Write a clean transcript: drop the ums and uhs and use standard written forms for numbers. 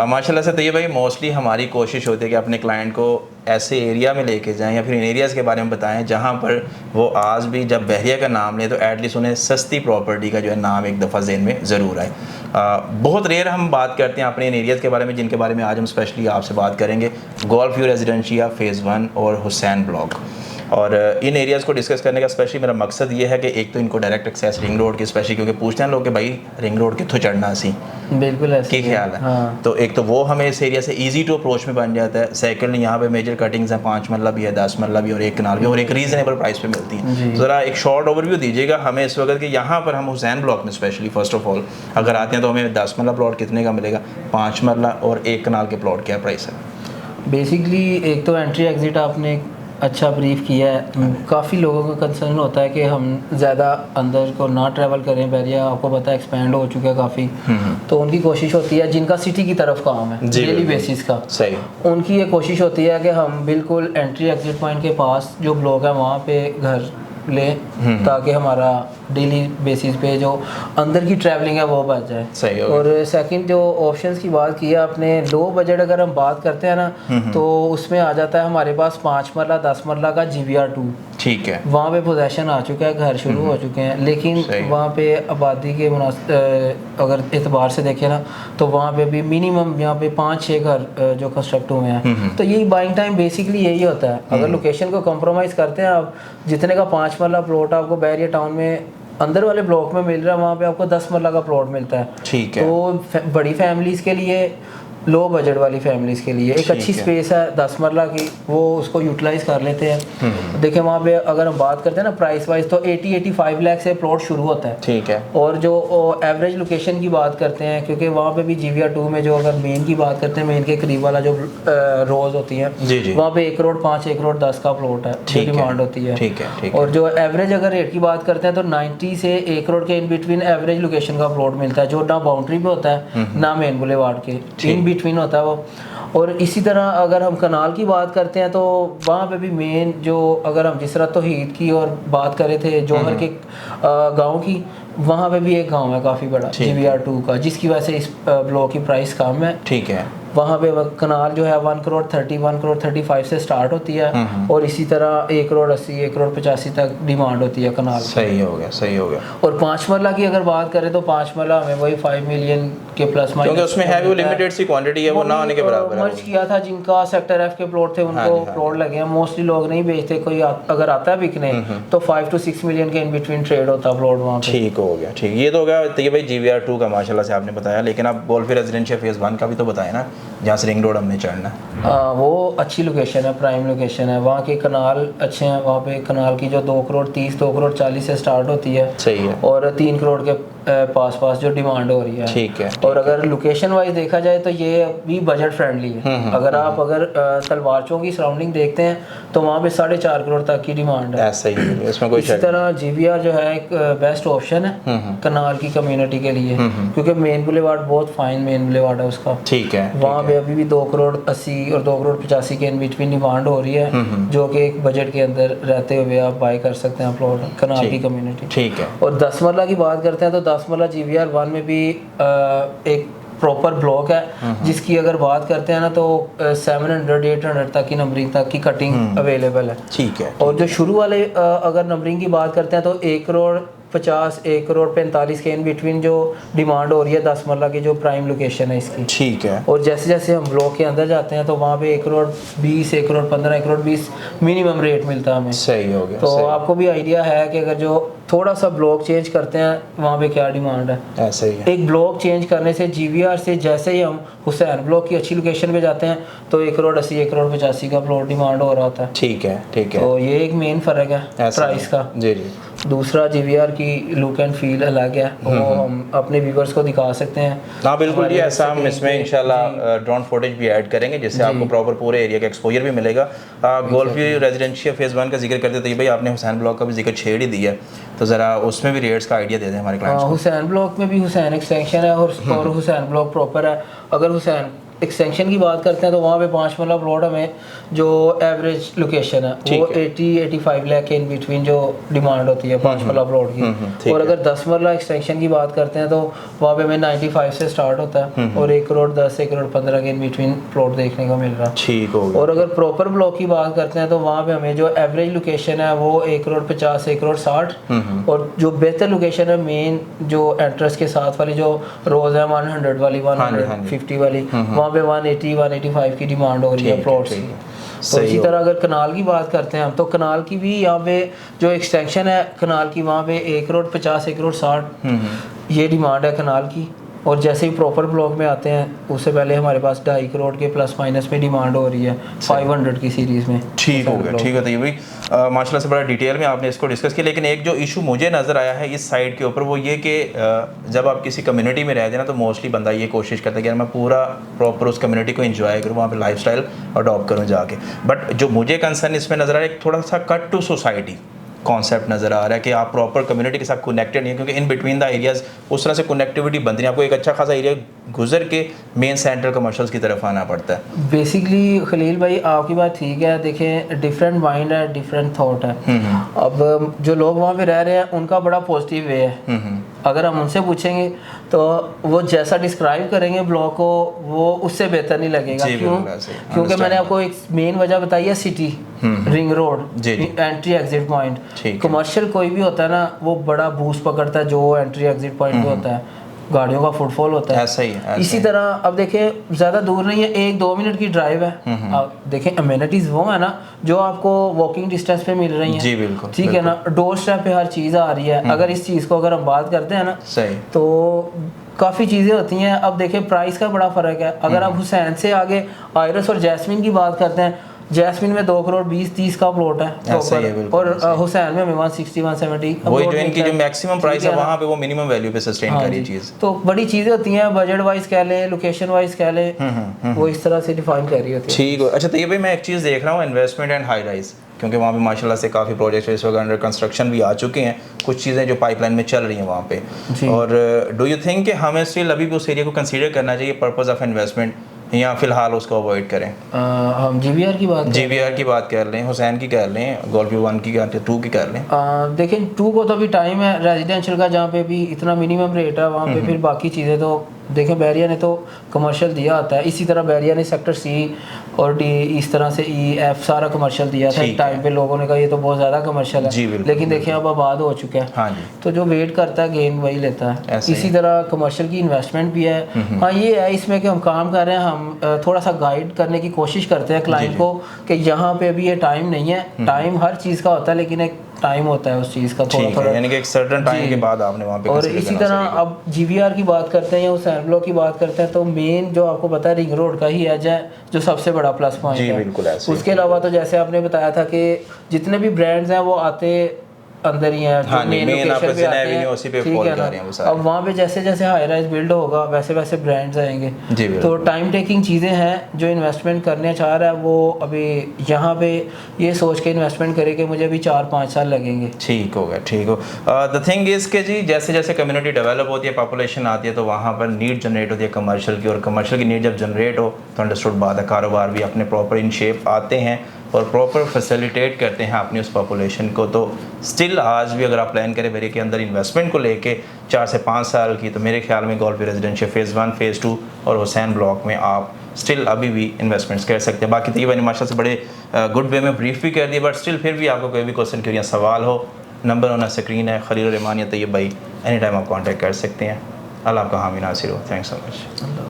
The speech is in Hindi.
माशाल्लाह से तैयब भाई, मोस्टली हमारी कोशिश होती है कि अपने क्लाइंट को ऐसे एरिया में लेके जाएं या फिर इन एरियाज़ के बारे में बताएं जहां पर वो आज भी जब बहरिया का नाम ले तो एटलीस्ट उन्हें सस्ती प्रॉपर्टी का जो है नाम एक दफ़ा ज़हन में ज़रूर आए। बहुत रेयर हम बात करते हैं अपने इन एरियाज़ के बारे में जिनके बारे में आज हम स्पेशली आपसे बात करेंगे, गोल्फ व्यू रेजिडेंशिया फ़ेज़ 1 और हुसैन ब्लॉक। और इन एरियाज़ को डिस्कस करने का स्पेशली मेरा मकसद ये है कि एक तो इनको डायरेक्ट एक्सेस रिंग रोड की, स्पेशली क्योंकि पूछते हैं लोग कि भाई रिंग रोड कितों चढ़ना सी, बिल्कुल ऐसे ख्याल है। हाँ। तो एक तो वो हमें इस एरिया से इजी टू अप्रोच में बन जाता है। सेकंड, यहाँ पे मेजर कटिंग्स हैं, 5 मरला भी है, 10 मरला भी और 1 कनाल भी, और एक रीज़नेबल प्राइस पे मिलती हैं। तो ज़रा एक शॉर्ट ओवरव्यू दीजिएगा हमें इस वक्त कि यहाँ पर हम हुसैन ब्लॉक में स्पेशली फर्स्ट ऑफ ऑल अगर आते हैं तो हमें 10 मरला प्लॉट कितने का मिलेगा, 5 मरला और 1 कनाल के प्लॉट क्या प्राइस है? बेसिकली एक तो एंट्री एग्ज़िट आपने अच्छा ब्रीफ किया है। काफ़ी लोगों का कंसर्न होता है कि हम ज़्यादा अंदर को ना ट्रैवल करें, बैरिया आपको पता है एक्सपेंड हो चुका है काफ़ी, तो उनकी कोशिश होती है जिनका सिटी की तरफ काम है डेली बेसिस का, सही, उनकी ये कोशिश होती है कि हम बिल्कुल एंट्री एग्ज़िट पॉइंट के पास जो ब्लॉक है वहाँ पे घर लें ताकि हमारा डेली बेसिस पे जो अंदर की ट्रैवलिंग है वो बच जाए। सही। और सेकंड जो ऑप्शंस की बात की है आपने, लो बजट अगर हम बात करते हैं ना तो उसमें आ जाता है हमारे पास 5 मरला 10 मरला का GVR2। ठीक है, वहाँ पे पोजेशन आ चुका है, घर शुरू हो चुके हैं, लेकिन वहाँ पे आबादी के अगर एतबार से देखें ना तो वहाँ पे भी मिनिमम यहाँ पे 5-6 घर जो कंस्ट्रक्ट हुए हैं। तो यही बाइंग टाइम बेसिकली यही होता है। अगर लोकेशन को कॉम्प्रोमाइज़ करते हैं आप, जितने का 5 मरला प्लॉट आपको बैरिया टाउन में अंदर वाले ब्लॉक में मिल रहा है वहाँ पे आपको 10 मरला का प्लॉट मिलता है। ठीक है। तो बड़ी फैमिलीज़ के लिए, लो बजट वाली फैमिलीज़ के लिए एक अच्छी स्पेस है 10 मरला की, वो उसको यूटिलाइज कर लेते हैं। देखिए वहाँ पे अगर हम बात करते हैं ना प्राइस वाइज तो 80-85 लाख से प्लॉट शुरू होता है। ठीक है। और जो एवरेज लोकेशन की बात करते हैं, क्योंकि वहाँ पे भी GVR2 में जो अगर मेन की बात करते हैं, मेन के करीब वाला जो रोज होती है वहाँ पे 1 करोड़ 5, 1 करोड़ 10 का प्लॉट है, डिमांड होती है। ठीक है। और जो एवरेज अगर रेट की बात करते हैं तो 90 से 1 करोड़ के इन बिटवीन एवरेज लोकेशन का प्लॉट मिलता है, जो ना बाउंड्री पे होता है ना मेन बुलेवार्ड के, इन बिटवीन होता है वो। और इसी तरह अगर हम कनाल की बात करते हैं तो वहाँ पे भी मेन जो, अगर हम जिस तरह तौहीद की और बात करे थे जौहर के गांव की, वहाँ पे भी एक गांव है काफ़ी बड़ा GVR2 का, जिसकी वजह से इस ब्लॉक की प्राइस कम है। ठीक है। वहाँ पे कनाल जो है 1 करोड़ 30, 1 करोड़ 35 से स्टार्ट होती है और इसी तरह 1 करोड़ 80, 1 करोड़ 85 तक डिमांड होती है कनाल। सही हो गया, सही हो गया। और 5 मरला की अगर बात करें तो 5 मरला हमें वही 5 मिलियन के प्लस माइनस, क्योंकि उसमें है वो लिमिटेड सी क्वांटिटी है, वो ना होने के बराबर है। मर्ज किया था जिनका सेक्टर F के प्लॉट थे उनको प्लॉट लगे हैं। मोस्टली लोग नहीं बेचते, कोई अगर आता है बिकने तो 5 to 6 मिलियन के इन बिटवीन ट्रेड होता है प्लॉट वहाँ पे। ठीक हो गया, ठीक। ये तो हो गया ये भाई GVR2 का माशाल्लाह से आपने बताया, लेकिन आप गोल्फ रेजिडेंशिया फ़ेज़ 1 का भी तो बताया ना, जहाँ से रिंग रोड हमने चढ़ना है। वो अच्छी लोकेशन है, प्राइम लोकेशन है, वहाँ के कनाल अच्छे हैं। वहाँ पे कनाल की जो 2 करोड़ 30, 2 करोड़ 40 से स्टार्ट होती है। सही है। और 3 करोड़ के पास जो डिमांड हो रही है। ठीक है। और अगर लोकेशन वाइज देखा जाए तो ये भी बजट फ्रेंडली है। अगर आप तलवार चौक की सराउंडिंग देखते हैं तो वहाँ पे 4.5 करोड़ तक की डिमांड है। ऐसा ही है, इसमें कोई इसी तरह GVR जो है एक बेस्ट ऑप्शन है कनाल की कम्युनिटी के लिए, क्योंकि मेन बुलेवार्ड बहुत फाइन मेन बुलेवार्ड है उसका। ठीक है। वहाँ पे अभी भी 2 करोड़ 80 और 2 करोड़ 85 के इन बिटवीन डिमांड हो रही है, जो कि एक बजट के अंदर रहते हुए आप बाय कर सकते हैं प्लॉट कनाल की कम्युनिटी। ठीक है। और 10 मरला की बात करते हैं तो 10 मरला GVR1 में भी एक प्रॉपर ब्लॉक है, जिसकी अगर बात करते हैं ना तो 700-800 तक की नंबरिंग तक की कटिंग अवेलेबल है। ठीक है। और जो शुरू वाले अगर नंबरिंग की बात करते हैं तो 1 करोड़ 50, 1 करोड़ 45 के इन बिटवीन जो डिमांड हो रही है 10 मरला की जो प्राइम लोकेशन है इसकी। ठीक है। और जैसे जैसे हम ब्लॉक के अंदर जाते हैं तो वहाँ पे 1 करोड़ 20, 1 करोड़ 15, 1 करोड़ 20 मिनिमम रेट मिलता है हमें। सही हो गया। तो आपको भी आइडिया है कि अगर जो थोड़ा सा ब्लॉक चेंज करते हैं वहाँ पे क्या डिमांड है। ऐसा ही है। एक ब्लॉक चेंज करने से GVR से जैसे ही हम हुसैन ब्लॉक की अच्छी लोकेशन पे जाते हैं तो 1 करोड़ 80, 1 करोड़ 85 का प्लॉट डिमांड हो रहा होता है। ठीक है। ठीक है। तो ये एक मेन फ़र्क है प्राइस का। जी जी। दूसरा GVR की लुक एंड फील अलग है, वो हम अपने व्यूवर्स को दिखा सकते हैं। हाँ बिल्कुल जी, ऐसा हम इसमें इंशाल्लाह ड्रोन फुटेज भी ऐड करेंगे जिससे आपको प्रॉपर पूरे एरिया का एक्सपोजर भी मिलेगा। गोल्फ व्यू रेजिडेंशिया फ़ेज़ 1 का जिक्र करते थे भाई, आपने हुसैन ब्लॉक का भी जिक्र छेड़ ही दिया, तो ज़रा उसमें भी रेट्स का आइडिया दे दें हमारे क्लाइंट्स को। हुसैन ब्लॉक में भी हुसैन एक्सटेंशन है और हुसैन ब्लॉक प्रॉपर है। अगर हुसैन एक्सटेंशन की बात करते हैं तो वहाँ पे 5 मरला प्लॉट हमें जो एवरेज लोकेशन है वो 80-85 लाख के इन बिटवीन जो डिमांड होती है 5 मरला प्लॉट की। और अगर 10 मरला एक्सटेंशन की बात करते हैं तो वहाँ पे हमें 95 से स्टार्ट होता है और 1 करोड़ 10, 1 करोड़ 15 के इन बिटवीन प्लॉट देखने को मिल रहा है। ठीक हो गया। और अगर प्रॉपर ब्लॉक की बात करते हैं तो वहाँ पे हमें जो एवरेज लोकेशन है वो 1 करोड़ 50, 1 करोड़ 60 और जो बेहतर लोकेशन है मेन जो एंट्रेंस के साथ वाली जो रोज है 100 वाली 150 वाली वहाँ पे 180, 185 की डिमांड हो रही है प्लॉट्स की। तो इसी तरह अगर कनाल की बात करते हैं हम तो कनाल की भी यहाँ पे जो एक्सटेंशन है कनाल की वहाँ पे 1 करोड़ 50, 1 करोड़ 60 ये डिमांड है कनाल की। और जैसे ही प्रॉपर ब्लॉक में आते हैं उससे पहले हमारे पास 2.5 करोड़ के प्लस माइनस में डिमांड हो रही है 500 की सीरीज़ में। ठीक हो गया, ठीक है। तो ये भी माशाल्लाह से बड़ा डिटेल में आपने इसको डिस्कस किया। लेकिन एक जो इशू मुझे नज़र आया है इस साइड के ऊपर वो ये कि जब आप किसी कम्युनिटी में रहते हैं ना तो मोस्टली बंदा ये कोशिश करता है कि यार मैं पूरा प्रॉपर उस कम्युनिटी को एंजॉय करूँ, वहाँ पे लाइफस्टाइल अडॉप्ट करूँ जाके। बट जो मुझे कंसर्न इसमें नज़र आ रहा है एक थोड़ा सा कट टू सोसाइटी कॉन्सेप्ट नज़र आ रहा है कि आप प्रॉपर कम्युनिटी के साथ कनेक्टेड नहीं है, क्योंकि इन बिटवीन द एरियाज़ उस तरह से कनेक्टिविटी बनती है। आपको एक अच्छा खासा एरिया गुजर के मेन सेंट्रल कमर्शियल्स की तरफ आना पड़ता है। बेसिकली खलील भाई आपकी बात ठीक है। देखें डिफरेंट माइंड है, डिफरेंट थॉट है। अब जो लोग वहाँ पे रह रहे हैं उनका बड़ा पॉजिटिव वे है। अगर हम उनसे पूछेंगे तो वो जैसा डिस्क्राइब करेंगे ब्लॉक को वो उससे बेहतर नहीं लगेगा। क्यों? क्योंकि मैंने आपको एक मेन वजह बताई है city, ring road, entry exit point. Commercial कोई भी होता है ना वो बड़ा बूस्ट पकड़ता है जो एंट्री एग्जिट पॉइंट पे होता है, गाड़ियों का फुटफॉल होता है। ऐसा ही है, इसी तरह अब देखें ज़्यादा दूर नहीं है, 1-2 मिनट की ड्राइव है। आप देखें अमेनिटीज़ वो है ना जो आपको वॉकिंग डिस्टेंस पे मिल रही हैं। जी बिल्कुल, ठीक है ना, डोर स्टेप पे हर चीज़ आ रही है। अगर इस चीज़ को अगर हम बात करते हैं ना सही तो काफ़ी चीज़ें होती हैं। अब देखें प्राइस का बड़ा फ़र्क है। अगर आप हुसैन से आगे आयरस और जैस्मिन की बात करते हैं, जैस्मिन में 2 करोड़ 20-30 का प्लॉट है और हुसैन में हमें 160, 170 वही जो इनकी जो मैक्सिमम प्राइस है वहाँ पे वो मिनिमम वैल्यू पे सस्टेन कर रही है चीज़। तो बड़ी चीज़ें होती हैं, बजट वाइज कह लें, लोकेशन वाइज कह लें, वो इस तरह से डिफाइन कर रही होती है। ठीक है। अच्छा तो ये भाई मैं एक चीज़ देख रहा हूँ इन्वेस्टमेंट एंड हाई राइज, क्योंकि वहाँ पे माशाल्लाह से काफ़ी प्रोजेक्ट्स इस वक्त अंडर कंस्ट्रक्शन भी आ चुके हैं, कुछ चीज़ें जो पाइपलाइन में चल रही हैं वहाँ पे। और डू यू थिंक कि हमें स्टिल अभी भी उस एरिया को कंसीडर करना चाहिए पर्पस ऑफ इन्वेस्टमेंट या फिलहाल उसको अवॉइड करें? हम जीवीआर की बात कर लें, हुसैन की कर लें, गोल्फ व्यू 1 की कर लें, 2 की कर लें। देखें 2 को तो अभी टाइम है, रेजिडेंशियल का जहाँ पे भी इतना मिनिमम रेट है वहाँ पे फिर बाकी चीज़ें तो देखें बैरिया ने तो कमर्शियल दिया आता है। इसी तरह बैरिया ने सेक्टर सी और डी इस तरह से ई एफ सारा कमर्शियल दिया था। टाइम पे लोगों ने कहा ये तो बहुत ज़्यादा कमर्शियल है, लेकिन देखिए अब आबाद हो चुका है। हाँ जी। तो जो वेट करता है गेन वही लेता है। इसी तरह कमर्शियल की इन्वेस्टमेंट भी है। हाँ ये है इसमें कि हम काम कर रहे हैं, हम थोड़ा सा गाइड करने की कोशिश करते हैं क्लाइंट को कि यहाँ पे अभी ये टाइम नहीं है। टाइम हर चीज़ का होता है लेकिन एक टाइम होता है उस चीज़ का थोड़ा, यानी कि एक सर्टेन टाइम के बाद आपने वहाँ पे। और इसी तरह अब जीवीआर की बात करते हैं या हुसैन ब्लॉक की बात करते हैं तो मेन जो आपको पता है रिंग रोड का ही एज है जो सबसे बड़ा प्लस पॉइंट है। बिल्कुल ऐसे। उसके अलावा तो जैसे आपने बताया था कि जितने भी ब्रांड्स हैं वो आते अंदर ही है, हाँ, मेन लोकेशन पे आते हैं, उसी पे फॉलो कर रहे हैं वो सारे। अब वहाँ पे जैसे जैसे हाई राइज बिल्ड होगा वैसे वैसे ब्रांड्स आएंगे। तो टाइम टेकिंग चीज़ें हैं। जो इन्वेस्टमेंट करने चाह रहा है वो अभी यहाँ पे ये सोच के इन्वेस्टमेंट करे कि मुझे अभी 4-5 साल लगेंगे। ठीक होगा, ठीक हो। द थिंग इज़ के जी जैसे जैसे कम्युनिटी डेवलप होती है, पॉपुलेशन आती है तो वहाँ पर नीड जनरेट होती है कमर्शियल की, और कमर्शियल की नीड जब जनरेट हो तो अंडरस्टूड बात है कारोबार भी अपने प्रॉपर इन शेप आते हैं और प्रॉपर फैसिलिटेट करते हैं अपनी उस पॉपुलेशन को। तो स्टिल आज भी अगर आप प्लान करें वेरी के अंदर इन्वेस्टमेंट को लेके 4 से 5 साल की, तो मेरे ख्याल में गोल्फ रेजिडेंशियल फ़ेज़ 1, फ़ेज़ 2 और हुसैन ब्लॉक में आप स्टिल अभी भी इन्वेस्टमेंट्स कर सकते हैं। बाकी तो ये मैंने माशा से बड़े गुड वे में ब्रीफ भी कर दिया, बट स्टिल फिर भी आपको कोई भी क्वेश्चन क्यों या सवाल हो, नंबर ऑन स्क्रीन है, खलील रहमान या तैयब भाई, एनी टाइम आप कॉन्टैक्ट कर सकते हैं। अल्लाह आपका हामी नासिर हो। Thanks so much.